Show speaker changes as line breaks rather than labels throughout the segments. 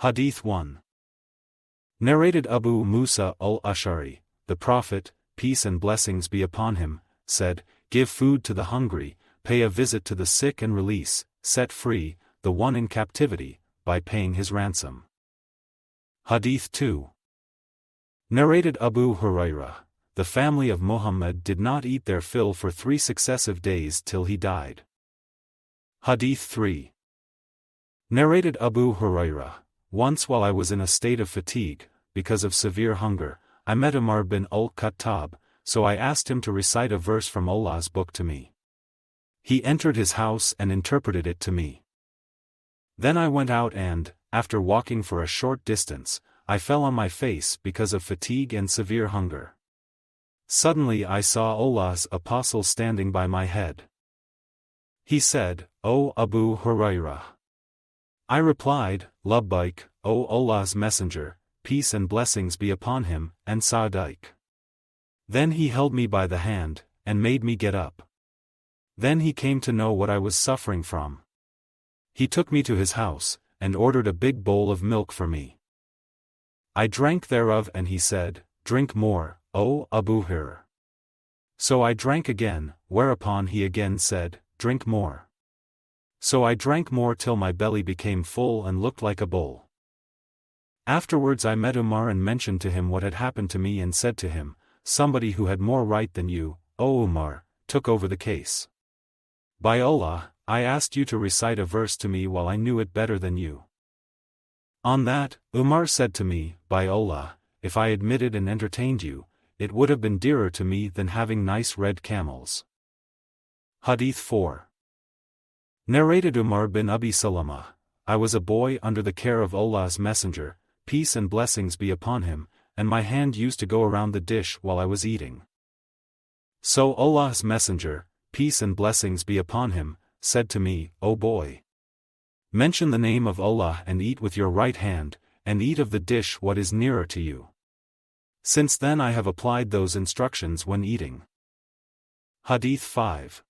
Hadīth 1. Narrated Abu Musa al-Ash'ari, the Prophet, peace and blessings be upon him, said, give food to the hungry, pay a visit to the sick and release, set free, the one in captivity, by paying his ransom. Hadīth 2. Narrated Abu Hurairah, the family of Muhammad did not eat their fill for 3 successive days till he died. Hadīth 3. Narrated Abu Hurairah, once while I was in a state of fatigue, because of severe hunger, I met Umar bin al-Khattab, so I asked him to recite a verse from Allah's book to me. He entered his house and interpreted it to me. Then I went out and, after walking for a short distance, I fell on my face because of fatigue and severe hunger. Suddenly I saw Allah's apostle standing by my head. He said, O Abu Hurairah. I replied, Labbaik, O Allah's messenger, peace and blessings be upon him, and Sa'daik. Then he held me by the hand, and made me get up. Then he came to know what I was suffering from. He took me to his house, and ordered a big bowl of milk for me. I drank thereof and he said, drink more, O Abu Hurairah. So I drank again, whereupon he again said, drink more. So I drank more till my belly became full and looked like a bowl. Afterwards I met Umar and mentioned to him what had happened to me and said to him, somebody who had more right than you, O Umar, took over the case. By Allah, I asked you to recite a verse to me while I knew it better than you. On that, Umar said to me, by Allah, if I admitted and entertained you, it would have been dearer to me than having nice red camels. Hadīth 4. Narrated Umar bin Abi Salama, I was a boy under the care of Allah's messenger, peace and blessings be upon him, and my hand used to go around the dish while I was eating. So Allah's messenger, peace and blessings be upon him, said to me, O boy, mention the name of Allah and eat with your right hand, and eat of the dish what is nearer to you. Since then I have applied those instructions when eating. Hadīth 5.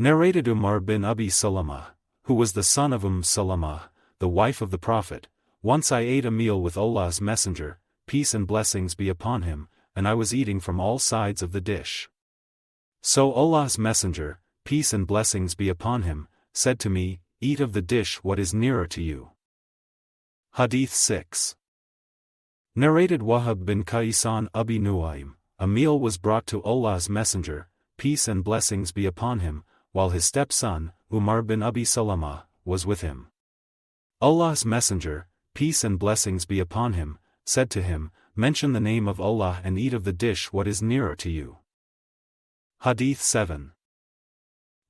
Narrated Umar bin Abi Salama, who was the son of Salama, the wife of the Prophet, once I ate a meal with Allah's messenger, peace and blessings be upon him, and I was eating from all sides of the dish. So Allah's messenger, peace and blessings be upon him, said to me, eat of the dish what is nearer to you. Hadīth 6. Narrated Wahab bin Kaysan Abi Nu'aym, a meal was brought to Allah's messenger, peace and blessings be upon him, while his stepson, Umar bin Abi Salama, was with him. Allah's messenger, peace and blessings be upon him, said to him, mention the name of Allah and eat of the dish what is nearer to you. Hadīth 7.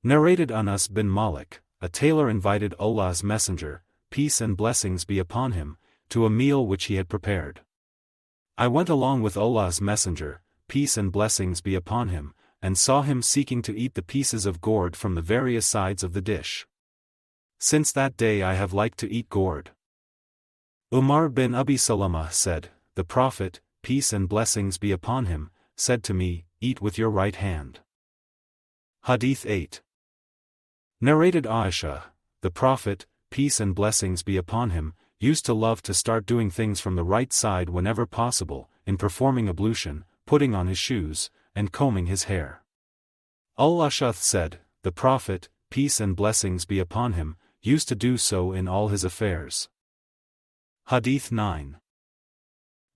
Narrated Anas bin Malik, a tailor invited Allah's messenger, peace and blessings be upon him, to a meal which he had prepared. I went along with Allah's messenger, peace and blessings be upon him, and saw him seeking to eat the pieces of gourd from the various sides of the dish. Since that day I have liked to eat gourd. Umar bin Abi Salama said, the Prophet, peace and blessings be upon him, said to me, eat with your right hand. Hadīth 8. Narrated Aisha, the Prophet, peace and blessings be upon him, used to love to start doing things from the right side whenever possible, in performing ablution, putting on his shoes, and combing his hair. Al-Ash'ath said, the Prophet, peace and blessings be upon him, used to do so in all his affairs. Hadīth 9.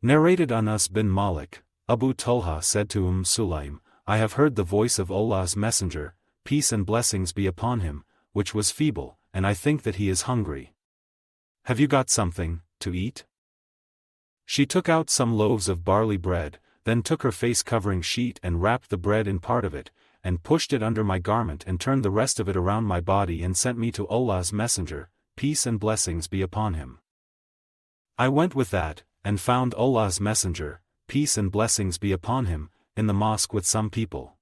Narrated Anas bin Malik, Abu Talha said to Sulaym, I have heard the voice of Allah's messenger, peace and blessings be upon him, which was feeble, and I think that he is hungry. Have you got something to eat? She took out some loaves of barley bread, then took her face-covering sheet and wrapped the bread in part of it, and pushed it under my garment and turned the rest of it around my body and sent me to Allah's messenger, peace and blessings be upon him. I went with that, and found Allah's messenger, peace and blessings be upon him, in the mosque with some people.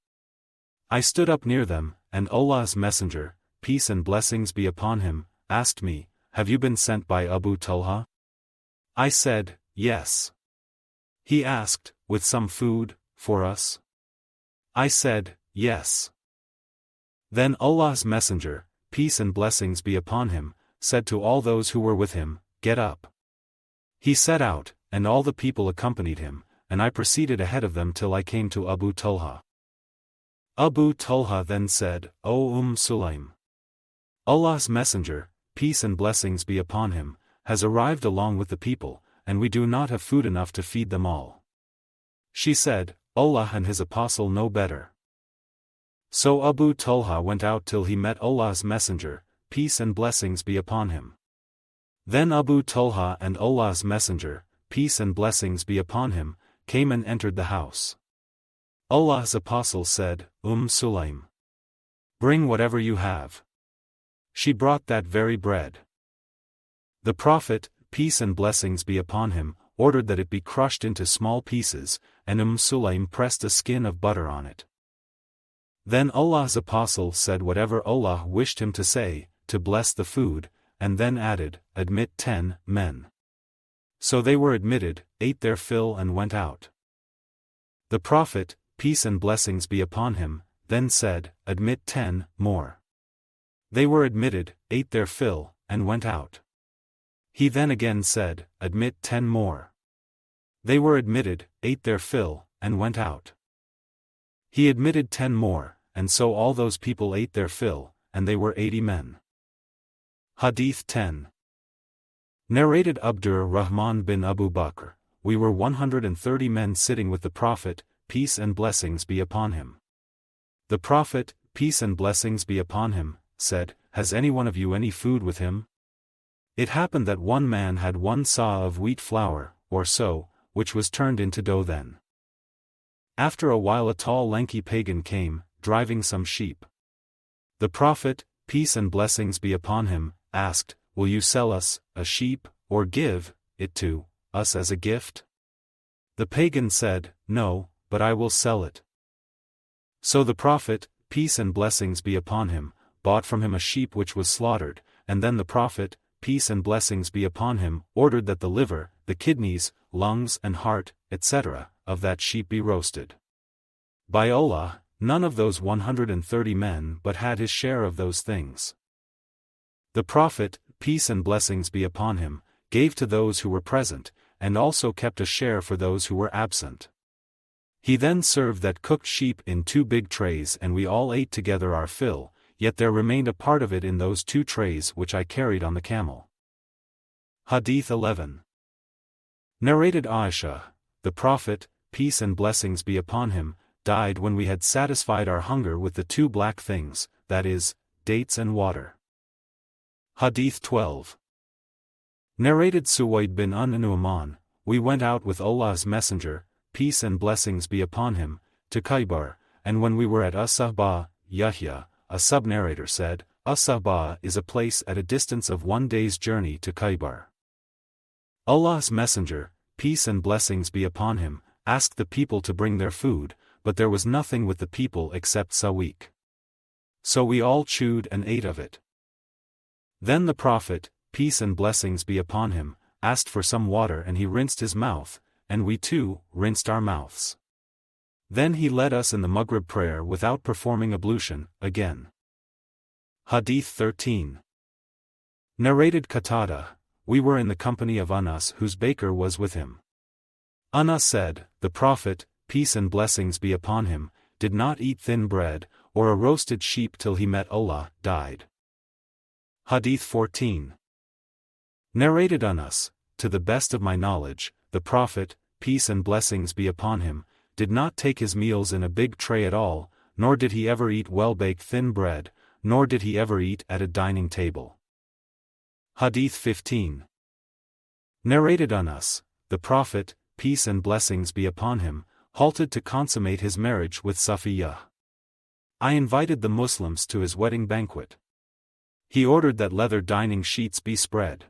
I stood up near them, and Allah's messenger, peace and blessings be upon him, asked me, have you been sent by Abu Talha? I said, yes. He asked, with some food, for us? I said, yes. Then Allah's messenger, peace and blessings be upon him, said to all those who were with him, "Get up." He set out, and all the people accompanied him, and I proceeded ahead of them till I came to Abu Talha. Abu Talha then said, "O Sulaym, Allah's Messenger, peace and blessings be upon him, has arrived along with the people, and we do not have food enough to feed them all." She said, "Allah and His Apostle know better." So Abu Talha went out till he met Allah's Messenger, peace and blessings be upon him. Then Abu Talha and Allah's Messenger, peace and blessings be upon him, came and entered the house. Allah's Apostle said, Sulaym, bring whatever you have." She brought that very bread. The Prophet, peace and blessings be upon him, ordered that it be crushed into small pieces, and Sulaym pressed a skin of butter on it. Then Allah's Apostle said whatever Allah wished him to say, to bless the food, and then added, "Admit 10 men." So they were admitted, ate their fill and went out. The Prophet, peace and blessings be upon him, then said, "Admit 10 more." They were admitted, ate their fill, and went out. He then again said, "Admit 10 more." They were admitted, ate their fill, and went out. He admitted 10 more, and so all those people ate their fill, and they were 80 men. Hadīth 10. Narrated Abdur-Rahman bin Abu Bakr, we were 130 men sitting with the Prophet, peace and blessings be upon him. The Prophet, peace and blessings be upon him, said, "Has any one of you any food with him?" It happened that one man had 1 sah of wheat flour, or so, which was turned into dough then. After a while a tall lanky pagan came, driving some sheep. The Prophet, peace and blessings be upon him, asked, "Will you sell us a sheep, or give it to us as a gift?" The pagan said, "No, but I will sell it." So the Prophet, peace and blessings be upon him, bought from him a sheep which was slaughtered, and then the Prophet, peace and blessings be upon him, ordered that the liver, the kidneys, lungs and heart, etc., of that sheep be roasted. By Allah, none of those 130 men but had his share of those things. The Prophet, peace and blessings be upon him, gave to those who were present, and also kept a share for those who were absent. He then served that cooked sheep in 2 big trays and we all ate together our fill, yet there remained a part of it in those 2 trays which I carried on the camel. Hadīth 11. Narrated Aisha, the Prophet, peace and blessings be upon him, died when we had satisfied our hunger with the 2 black things, that is, dates and water. Hadīth 12. Narrated Suwayd bin Nu'man, we went out with Allah's Messenger, peace and blessings be upon him, to Khaybar, and when we were at As-Sahbā, Yahya, a sub-narrator said, As-Sahbā is a place at a distance of 1 day's journey to Khaybar. Allah's Messenger, peace and blessings be upon him, asked the people to bring their food, but there was nothing with the people except Ṣaḥīḥ. So we all chewed and ate of it. Then the Prophet, peace and blessings be upon him, asked for some water and he rinsed his mouth, and we too rinsed our mouths. Then he led us in the Maghrib prayer without performing ablution, again. Hadīth 13. Narrated Qatada, we were in the company of Anas whose baker was with him. Anas said, the Prophet, peace and blessings be upon him, did not eat thin bread, or a roasted sheep till he met Allah, died. Hadīth 14. Narrated Anas, to the best of my knowledge, the Prophet, peace and blessings be upon him, did not take his meals in a big tray at all, nor did he ever eat well-baked thin bread, nor did he ever eat at a dining table. Hadīth 15. Narrated Anas, the Prophet, peace and blessings be upon him, halted to consummate his marriage with Ṣaḥīḥ. I invited the Muslims to his wedding banquet. He ordered that leather dining sheets be spread.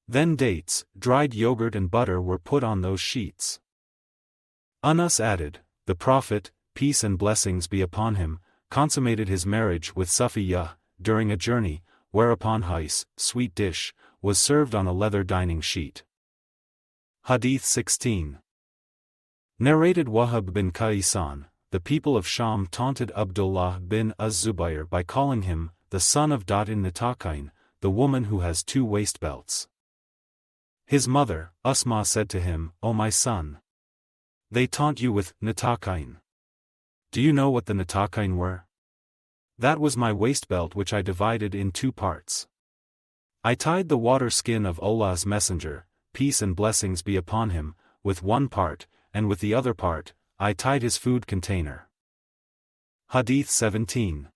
Then dates, dried yogurt and butter were put on those sheets. Anas added, the Prophet, peace and blessings be upon him, consummated his marriage with Ṣaḥīḥ, during a journey, whereupon hais, sweet dish, was served on a leather dining sheet. Hadīth 16. Narrated Wahab bin Kaysan, the people of Sham taunted Abdullāh bin Az-Zubayr by calling him, the son of Datin Nitakain, the woman who has 2 waist belts. His mother, Ismā, said to him, "O my son, they taunt you with nitaqain. Do you know what the nitaqain were? That was my waist belt which I divided in 2 parts. I tied the water skin of Allah's Messenger, peace and blessings be upon him, with one part, and with the other part, I tied his food container." Hadith 17.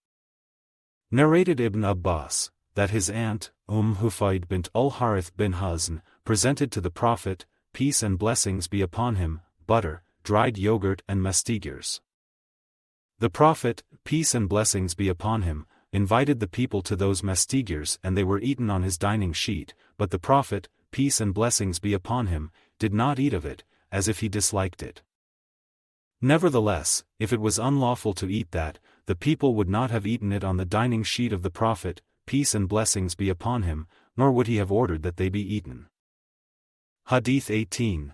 Narrated Ibn Abbas, that his aunt, Hufayd bint al-Harith bin Huzn, presented to the Prophet, peace and blessings be upon him, butter, dried yogurt and mastigers. The Prophet, peace and blessings be upon him, invited the people to those mastigers and they were eaten on his dining sheet, but the Prophet, peace and blessings be upon him, did not eat of it, as if he disliked it. Nevertheless, if it was unlawful to eat that, the people would not have eaten it on the dining sheet of the Prophet, peace and blessings be upon him, nor would he have ordered that they be eaten. Hadith 18.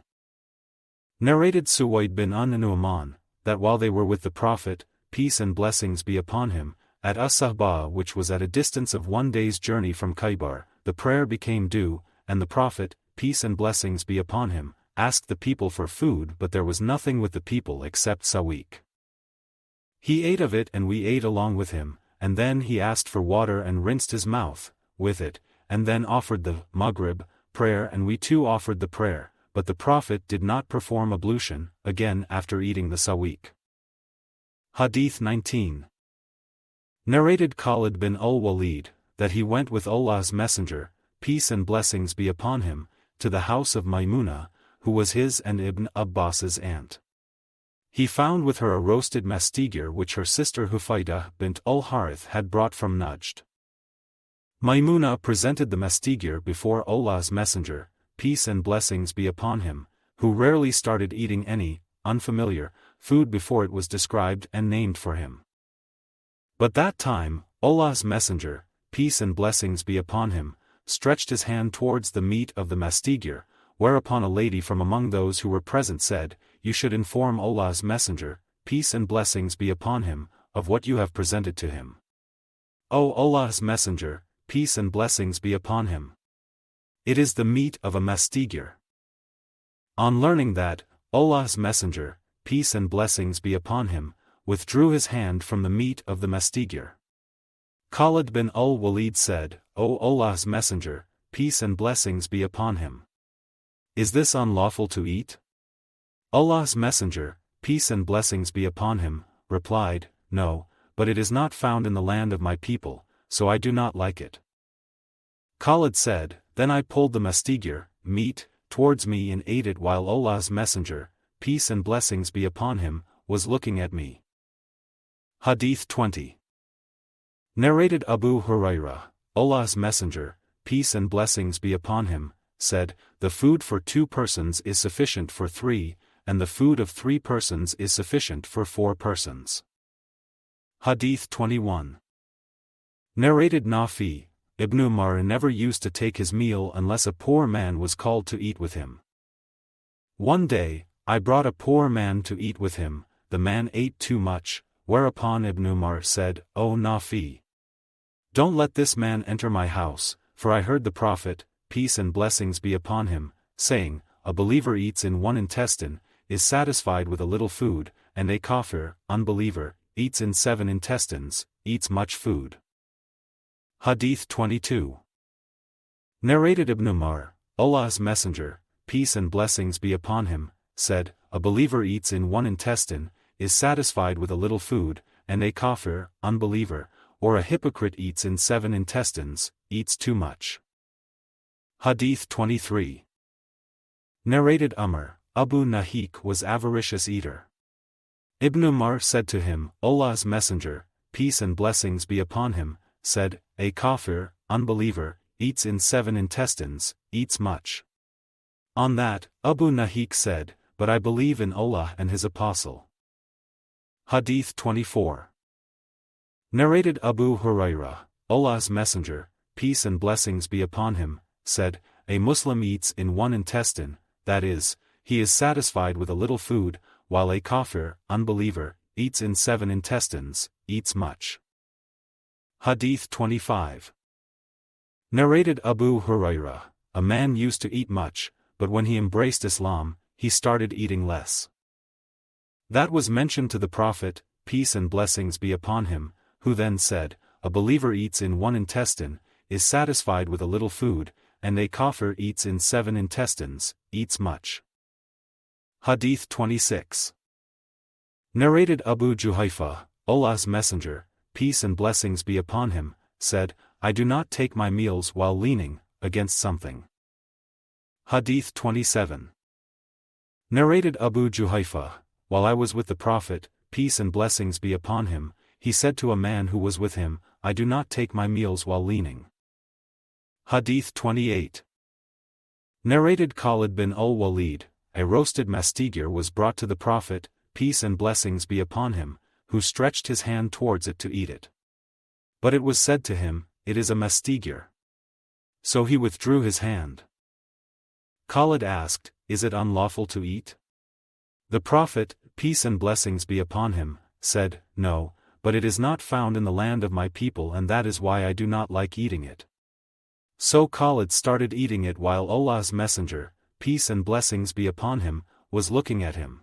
Narrated Suwayd bin Nu'man, that while they were with the Prophet, peace and blessings be upon him, at As-Sahbā, which was at a distance of 1 day's journey from Khaybar, the prayer became due, and the Prophet, peace and blessings be upon him, asked the people for food, but there was nothing with the people except Sawiq. He ate of it and we ate along with him, and then he asked for water and rinsed his mouth with it, and then offered the Maghrib prayer and we too offered the prayer, but the Prophet did not perform ablution again after eating the Sawiq. Hadith 19. Narrated Khalid bin al-Walid, that he went with Allah's Messenger, peace and blessings be upon him, to the house of Maymuna, who was his and Ibn Abbas's aunt. He found with her a roasted mastiger which her sister Hufaydah bint al-Harith had brought from Najd. Maymuna presented the mastiger before Allah's Messenger, peace and blessings be upon him, who rarely started eating any unfamiliar food before it was described and named for him. But that time, Allah's Messenger, peace and blessings be upon him, stretched his hand towards the meat of the mastiger, whereupon a lady from among those who were present said, "You should inform Allah's Messenger, peace and blessings be upon him, of what you have presented to him." O Allah's Messenger, peace and blessings be upon him, it is the meat of a mastiger. On learning that, Allah's Messenger, peace and blessings be upon him, withdrew his hand from the meat of the mastiger. Khalid bin al-Walid said, "O Allah's Messenger, peace and blessings be upon him, is this unlawful to eat?" Allah's Messenger, peace and blessings be upon him, replied, "No, but it is not found in the land of my people, so I do not like it." Khalid said, "Then I pulled the mastiger, meat, towards me and ate it while Allah's Messenger, peace and blessings be upon him, was looking at me." Hadith 20. Narrated Abu Hurairah, Allah's Messenger, peace and blessings be upon him, said, "The food for 2 persons is sufficient for 3, and the food of 3 persons is sufficient for 4 persons." Hadith 21. Narrated Nafi, Ibn Umar never used to take his meal unless a poor man was called to eat with him. One day, I brought a poor man to eat with him, the man ate too much, whereupon Ibn Umar said, "O Nafi, don't let this man enter my house, for I heard the Prophet, peace and blessings be upon him, saying, a believer eats in 1 intestine, is satisfied with a little food, and a kafir, unbeliever, eats in 7 intestines, eats much food." Hadith 22. Narrated Ibn Umar, Allah's Messenger, peace and blessings be upon him, said, "A believer eats in 1 intestine, is satisfied with a little food, and a kafir, unbeliever, or a hypocrite eats in 7 intestines, eats too much." Hadith 23. Narrated Amr, Abu Nahik was avaricious eater. Ibn Umar said to him, Allah's Messenger, peace and blessings be upon him, said, "A kafir, unbeliever, eats in 7 intestines, eats much." On that, Abu Nahik said, "But I believe in Allah and His Apostle." Hadith 24. Narrated Abu Hurairah, Allah's Messenger, peace and blessings be upon him, said, "A Muslim eats in 1 intestine, that is, he is satisfied with a little food, while a kafir, unbeliever, eats in 7 intestines, eats much." Hadith 25. Narrated Abu Hurairah, a man used to eat much, but when he embraced Islam, he started eating less. That was mentioned to the Prophet, peace and blessings be upon him, who then said, a believer eats in one intestine, is satisfied with a little food, and a kafir eats in 7 intestines, eats much. Hadith 26. Narrated Abu Juhayfa, Allah's Messenger, peace and blessings be upon him, said, I do not take my meals while leaning against something. Hadith 27. Narrated Abu Juhayfa, while I was with the Prophet, peace and blessings be upon him, he said to a man who was with him, I do not take my meals while leaning. Hadith 28. Narrated Khalid bin al-Walid, a roasted mastigir was brought to the Prophet, peace and blessings be upon him, who stretched his hand towards it to eat it. But it was said to him, it is a mastigir. So he withdrew his hand. Khalid asked, is it unlawful to eat? The Prophet, peace and blessings be upon him, said, no, but it is not found in the land of my people and that is why I do not like eating it. So Khalid started eating it while Allah's Messenger, peace and blessings be upon him, was looking at him.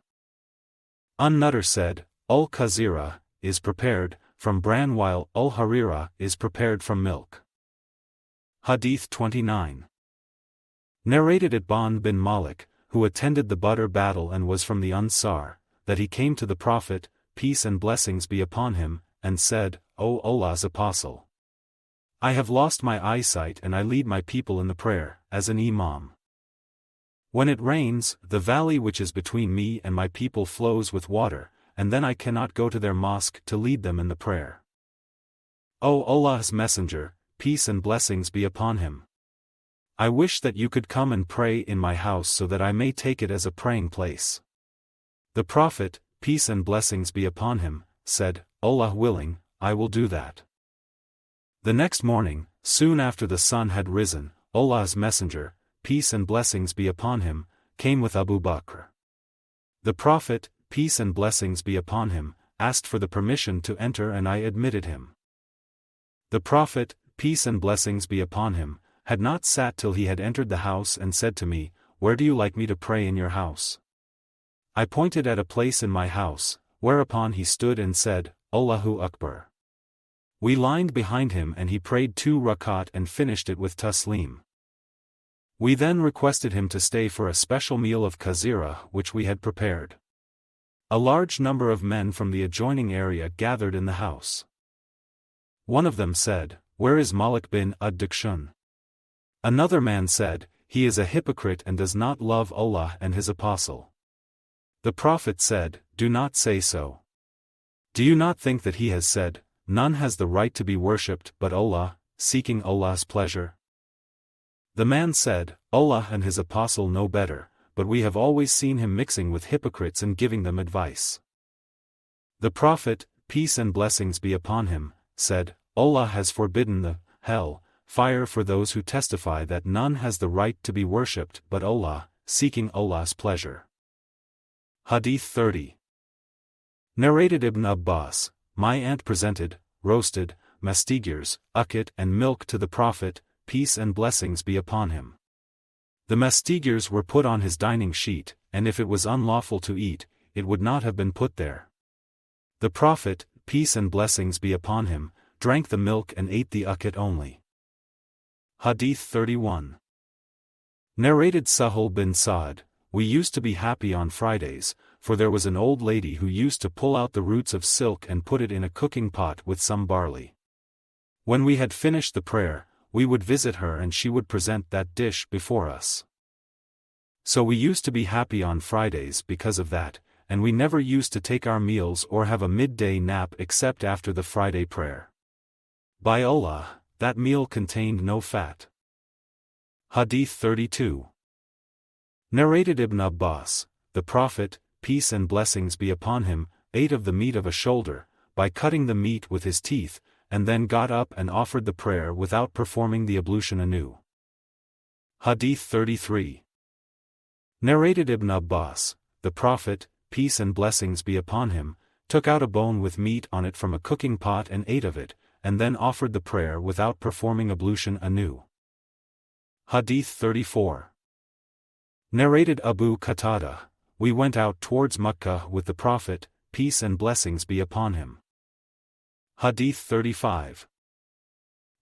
An-Nadr said, Al-Khazira is prepared from bran while Al-Harira is prepared from milk. Hadith 29. Narrated Itban bin Malik, who attended the Badr battle and was from the Ansar, that he came to the Prophet, peace and blessings be upon him, and said, O Allah's Apostle! I have lost my eyesight and I lead my people in the prayer, as an Imam. When it rains, the valley which is between me and my people flows with water, and then I cannot go to their mosque to lead them in the prayer. O Allah's Messenger, peace and blessings be upon him! I wish that you could come and pray in my house so that I may take it as a praying place. The Prophet, peace and blessings be upon him, said, Allah willing, I will do that. The next morning, soon after the sun had risen, Allah's Messenger, peace and blessings be upon him, came with Abu Bakr. The Prophet, peace and blessings be upon him, asked for the permission to enter and I admitted him. The Prophet, peace and blessings be upon him, had not sat till he had entered the house and said to me, where do you like me to pray in your house? I pointed at a place in my house, whereupon he stood and said, Allahu Akbar. We lined behind him and he prayed 2 rakat and finished it with taslim. We then requested him to stay for a special meal of Khazira which we had prepared. A large number of men from the adjoining area gathered in the house. One of them said, where is Malik bin ad-Dukshun? Another man said, he is a hypocrite and does not love Allah and his apostle. The Prophet said, do not say so. Do you not think that he has said, none has the right to be worshipped but Allah, seeking Allah's pleasure? The man said, Allah and his apostle know better, but we have always seen him mixing with hypocrites and giving them advice. The Prophet, peace and blessings be upon him, said, Allah has forbidden the hell fire for those who testify that none has the right to be worshipped but Allah, seeking Allah's pleasure. Hadith 30. Narrated Ibn Abbas, my aunt presented, roasted, mastigirs, Aqit and milk to the Prophet, peace and blessings be upon him. The mastigirs were put on his dining sheet, and if it was unlawful to eat, it would not have been put there. The Prophet, peace and blessings be upon him, drank the milk and ate the Aqit only. Hadith 31. Narrated Sahul bin Sa'd, we used to be happy on Fridays, for there was an old lady who used to pull out the roots of silk and put it in a cooking pot with some barley. When we had finished the prayer, we would visit her and she would present that dish before us. So we used to be happy on Fridays because of that, and we never used to take our meals or have a midday nap except after the Friday prayer. By Allah, that meal contained no fat. Hadith 32. Narrated Ibn Abbas, the Prophet, peace and blessings be upon him, ate of the meat of a shoulder, by cutting the meat with his teeth, and then got up and offered the prayer without performing the ablution anew. Hadith 33. Narrated Ibn Abbas, the Prophet, peace and blessings be upon him, took out a bone with meat on it from a cooking pot and ate of it, and then offered the prayer without performing ablution anew. Hadīth 34. Narrated Abu Qatada, we went out towards Makkah with the Prophet, peace and blessings be upon him. Hadīth 35.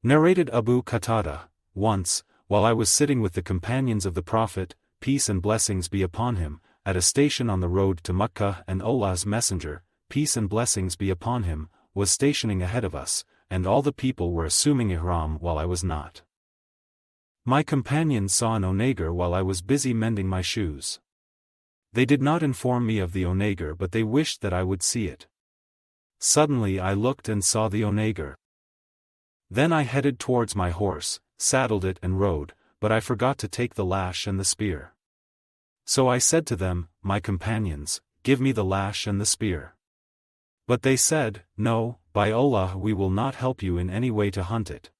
Narrated Abu Qatada, once, while I was sitting with the companions of the Prophet, peace and blessings be upon him, at a station on the road to Makkah, and Allah's Messenger, peace and blessings be upon him, was stationing ahead of us, and all the people were assuming ihram while I was not. My companions saw an onager while I was busy mending my shoes. They did not inform me of the onager, but they wished that I would see it. Suddenly I looked and saw the onager. Then I headed towards my horse, saddled it and rode, but I forgot to take the lash and the spear. So I said to them, my companions, give me the lash and the spear. But they said, no, by Allah we will not help you in any way to hunt it.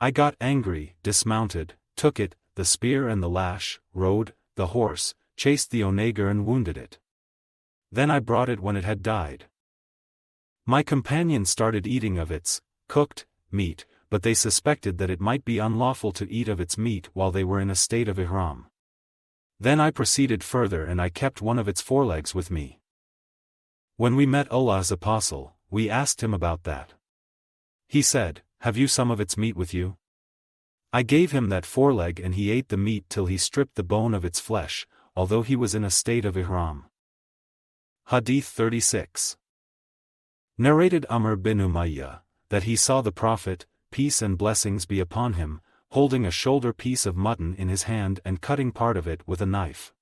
I got angry, dismounted, took it, the spear and the lash, rode the horse, chased the onager and wounded it. Then I brought it when it had died. My companions started eating of its cooked meat, but they suspected that it might be unlawful to eat of its meat while they were in a state of ihram. Then I proceeded further and I kept one of its forelegs with me. When we met Allah's Apostle, we asked him about that. He said, have you some of its meat with you? I gave him that foreleg and he ate the meat till he stripped the bone of its flesh, although he was in a state of ihram. Hadīth 36. Narrated Amr bin Umayyah, that he saw the Prophet, peace and blessings be upon him, holding a shoulder piece of mutton in his hand and cutting part of it with a knife.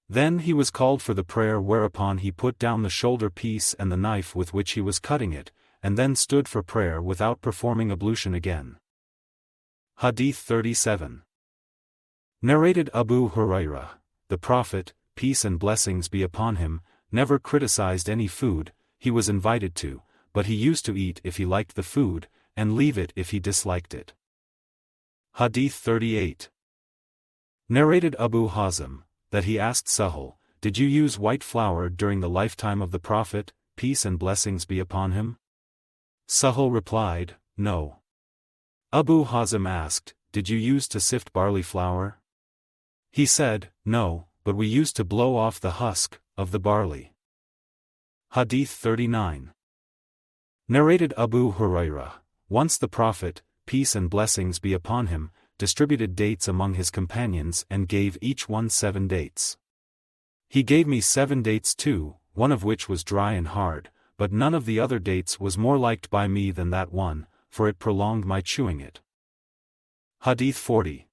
Then he was called for the prayer, whereupon he put down the shoulder piece and the knife with which he was cutting it, and then stood for prayer without performing ablution again. Hadīth 37. Narrated Abu Hurairah, the Prophet, peace and blessings be upon him, never criticized any food he was invited to, but he used to eat if he liked the food, and leave it if he disliked it. Hadīth 38. Narrated Abu Hazim, that he asked Sahih, did you use white flour during the lifetime of the Prophet, peace and blessings be upon him? Sahih replied, no. Abu Hazim asked, did you use to sift barley flour? He said, no, but we used to blow off the husk of the barley. Hadīth 39. Narrated Abu Hurairah, once the Prophet, peace and blessings be upon him, distributed dates among his companions and gave each one 7 dates. He gave me 7 dates too, one of which was dry and hard, but none of the other dates was more liked by me than that one, for it prolonged my chewing it. Hadīth 40.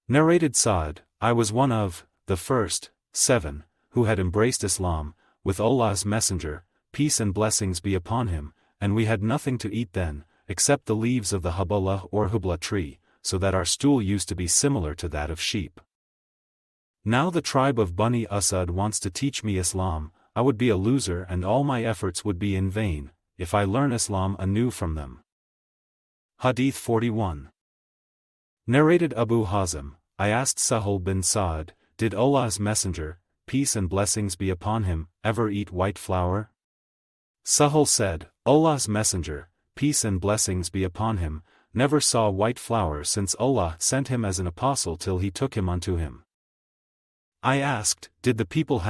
Narrated Sa'd, I was one of the first 7 who had embraced Islam, with Allah's Messenger, peace and blessings be upon him, and we had nothing to eat then, except the leaves of the habala or hubla tree, so that our stool used to be similar to that of sheep. Now the tribe of Bani Asad wants to teach me Islam, I would be a loser and all my efforts would be in vain, if I learn Islam anew from them. Hadīth 41. Narrated Abu Hazim, I asked Sahih bin Sa'd, did Allah's Messenger, peace and blessings be upon him, ever eat white flour? Sahih said, Allah's Messenger, peace and blessings be upon him, never saw white flour since Allah sent him as an apostle till he took him unto him. I asked, did the people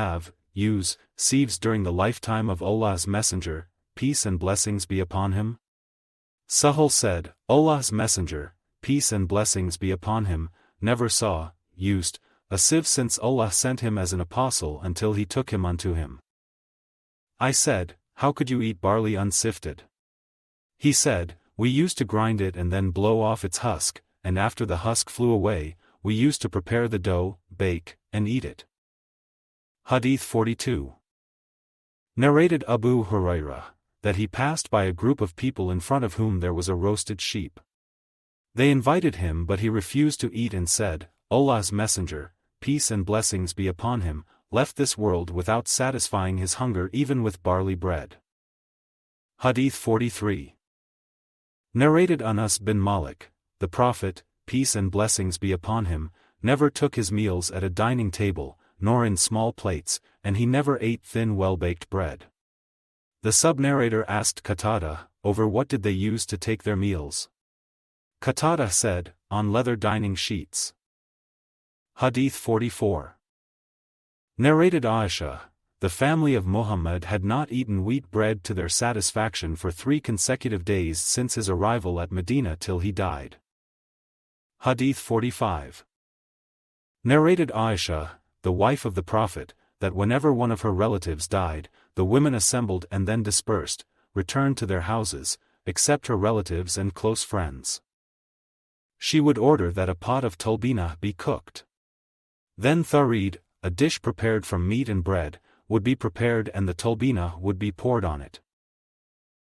use sieves during the lifetime of Allah's Messenger, peace and blessings be upon him? Sahih said, Allah's Messenger, peace and blessings be upon him, never used a sieve since Allah sent him as an apostle until he took him unto him. I said, how could you eat barley unsifted? He said, we used to grind it and then blow off its husk, and after the husk flew away, we used to prepare the dough, bake, and eat it. Hadīth 42. Narrated Abu Hurairah, that he passed by a group of people in front of whom there was a roasted sheep. They invited him but he refused to eat and said, Allah's Messenger, peace and blessings be upon him, left this world without satisfying his hunger even with barley bread. Hadīth 43. Narrated Anas bin Malik, the Prophet, peace and blessings be upon him, never took his meals at a dining table, nor in small plates, and he never ate thin well-baked bread. The sub-narrator asked Qatada, over what did they use to take their meals? Qatada said, on leather dining sheets. Hadith 44. Narrated Aisha, the family of Muhammad had not eaten wheat bread to their satisfaction for 3 consecutive days since his arrival at Medina till he died. Hadith 45. Narrated Aisha, the wife of the Prophet, that whenever one of her relatives died, the women assembled and then dispersed, returned to their houses, except her relatives and close friends. She would order that a pot of At-Talbina be cooked. Then Ath-Tharid, a dish prepared from meat and bread, would be prepared and the At-Talbina would be poured on it.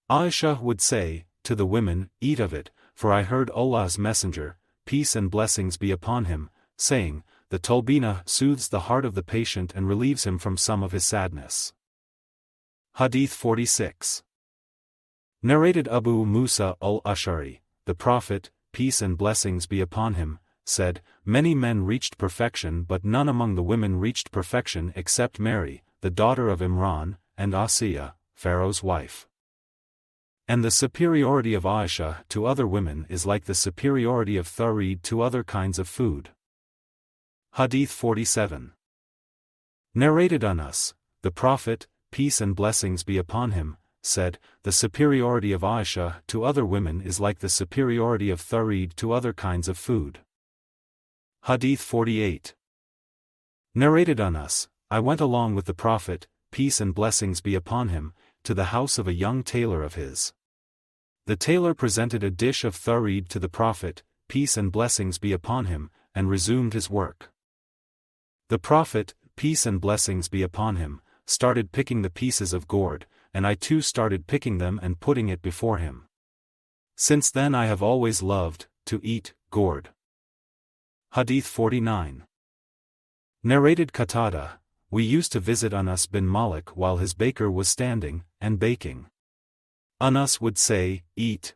Aisha would say, to the women, "Eat of it, for I heard Allah's Messenger, peace and blessings be upon him, saying, the At-Talbina soothes the heart of the patient and relieves him from some of his sadness." Hadith 46. Narrated Abu Musa al-Ash'ari, the Prophet, peace and blessings be upon him, said, "Many men reached perfection but none among the women reached perfection except Mary, the daughter of Imran, and Asiyah, Pharaoh's wife. And the superiority of Aisha to other women is like the superiority of Ath-Tharid to other kinds of food." Hadith 47. Narrated Anas, the Prophet, peace and blessings be upon him, said, "The superiority of Aisha to other women is like the superiority of Ath-Tharid to other kinds of food." Hadith 48. Narrated Anas, I went along with the Prophet, peace and blessings be upon him, to the house of a young tailor of his. The tailor presented a dish of Ath-Tharid to the Prophet, peace and blessings be upon him, and resumed his work. The Prophet, peace and blessings be upon him, started picking the pieces of gourd, and I too started picking them and putting it before him. Since then I have always loved to eat gourd. Hadith 49. Narrated Qatada, we used to visit Anas bin Malik while his baker was standing and baking. Anas would say, "Eat."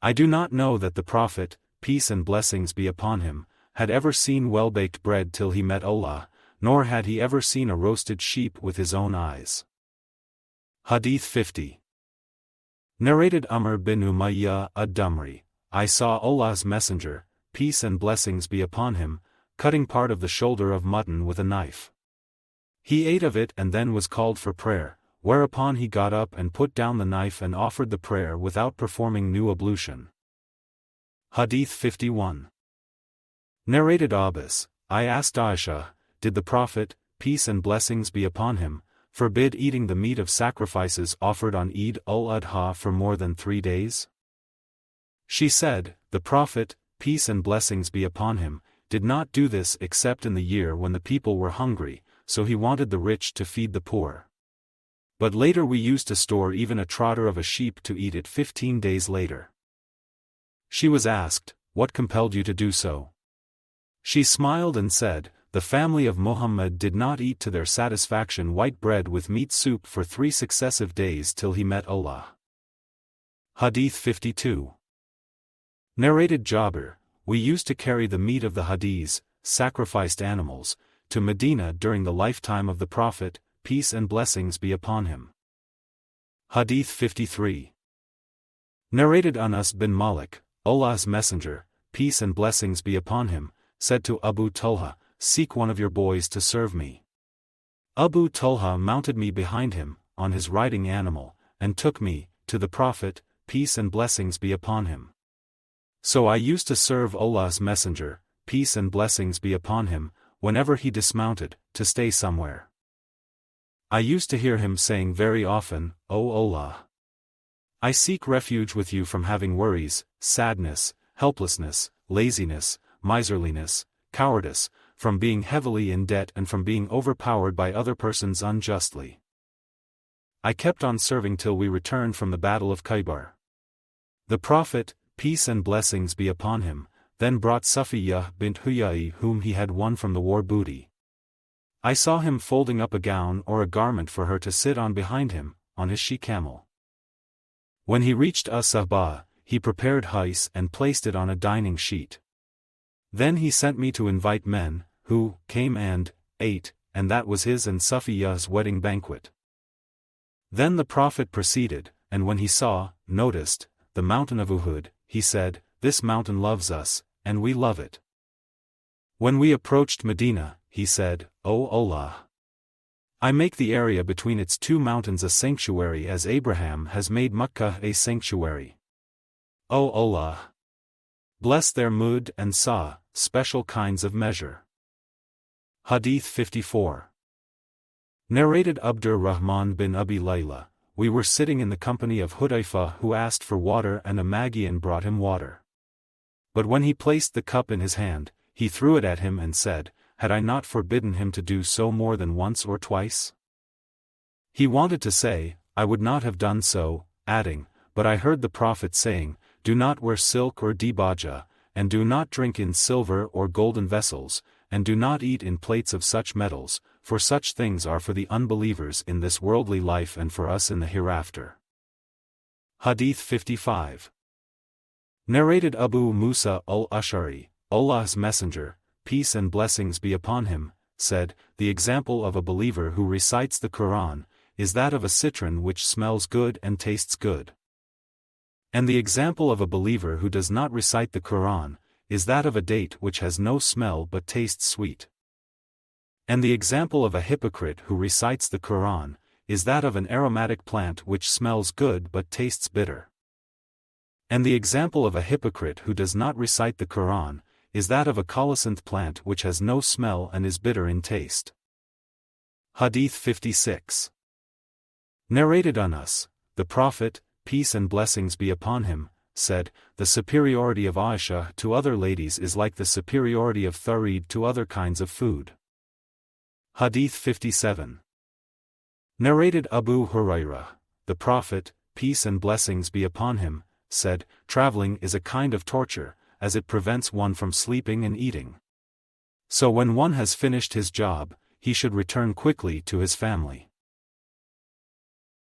I do not know that the Prophet, peace and blessings be upon him, had ever seen well-baked bread till he met Allah, nor had he ever seen a roasted sheep with his own eyes. Hadith 50. Narrated Amr bin Umayyah ad-Damri, I saw Allah's Messenger, peace and blessings be upon him, cutting part of the shoulder of mutton with a knife. He ate of it and then was called for prayer, whereupon he got up and put down the knife and offered the prayer without performing new ablution. Hadith 51. Narrated Abbas, I asked Aisha, did the Prophet, peace and blessings be upon him, forbid eating the meat of sacrifices offered on Eid al-Adha for more than 3 days? She said, the Prophet, peace and blessings be upon him, did not do this except in the year when the people were hungry, so he wanted the rich to feed the poor. But later we used to store even a trotter of a sheep to eat it 15 days later. She was asked, what compelled you to do so? She smiled and said, the family of Muhammad did not eat to their satisfaction white bread with meat soup for 3 successive days till he met Allah. Hadith 52. Narrated Jabir, we used to carry the meat of the hadith, sacrificed animals, to Medina during the lifetime of the Prophet, peace and blessings be upon him. Hadith 53. Narrated Anas bin Malik, Allah's Messenger, peace and blessings be upon him, said to Abu Talha, seek one of your boys to serve me. Abu Talha mounted me behind him, on his riding animal, and took me, to the Prophet, peace and blessings be upon him. So I used to serve Allah's Messenger, peace and blessings be upon him, whenever he dismounted, to stay somewhere. I used to hear him saying very often, O Allah! I seek refuge with you from having worries, sadness, helplessness, laziness, miserliness, cowardice, from being heavily in debt and from being overpowered by other persons unjustly. I kept on serving till we returned from the battle of Khaybar. The Prophet, peace and blessings be upon him, then brought Safiyyah bint Huyai whom he had won from the war booty. I saw him folding up a gown or a garment for her to sit on behind him, on his she-camel. When he reached As-Sahbah, he prepared hais and placed it on a dining sheet. Then he sent me to invite men, who came and ate, and that was his and Safiyyah's wedding banquet. Then the Prophet proceeded, and when he noticed, the mountain of Uhud, he said, this mountain loves us, and we love it. When we approached Medina, he said, O Allah! I make the area between its two mountains a sanctuary as Abraham has made Makkah a sanctuary. O Allah! Bless their mud and saw, special kinds of measure. Hadīth 54. Narrated Abdur-Rahman bin Abi Layla, we were sitting in the company of Hudayfa who asked for water and a Magian brought him water. But when he placed the cup in his hand, he threw it at him and said, had I not forbidden him to do so more than once or twice? He wanted to say, I would not have done so, adding, but I heard the Prophet saying, do not wear silk or dibaja, and do not drink in silver or golden vessels, and do not eat in plates of such metals, for such things are for the unbelievers in this worldly life and for us in the hereafter. Hadīth 55. Narrated Abu Musa al-Ash'ari, Allah's Messenger, peace and blessings be upon him, said, the example of a believer who recites the Quran, is that of a citron which smells good and tastes good. And the example of a believer who does not recite the Quran, is that of a date which has no smell but tastes sweet. And the example of a hypocrite who recites the Quran, is that of an aromatic plant which smells good but tastes bitter. And the example of a hypocrite who does not recite the Quran, is that of a colocynth plant which has no smell and is bitter in taste. Hadīth 56. Narrated Anas, the Prophet, peace and blessings be upon him, said, the superiority of Aisha to other ladies is like the superiority of Ath-Tharid to other kinds of food. Hadīth 57. Narrated Abu Hurairah, the Prophet, peace and blessings be upon him, said, traveling is a kind of torture, as it prevents one from sleeping and eating. So when one has finished his job, he should return quickly to his family.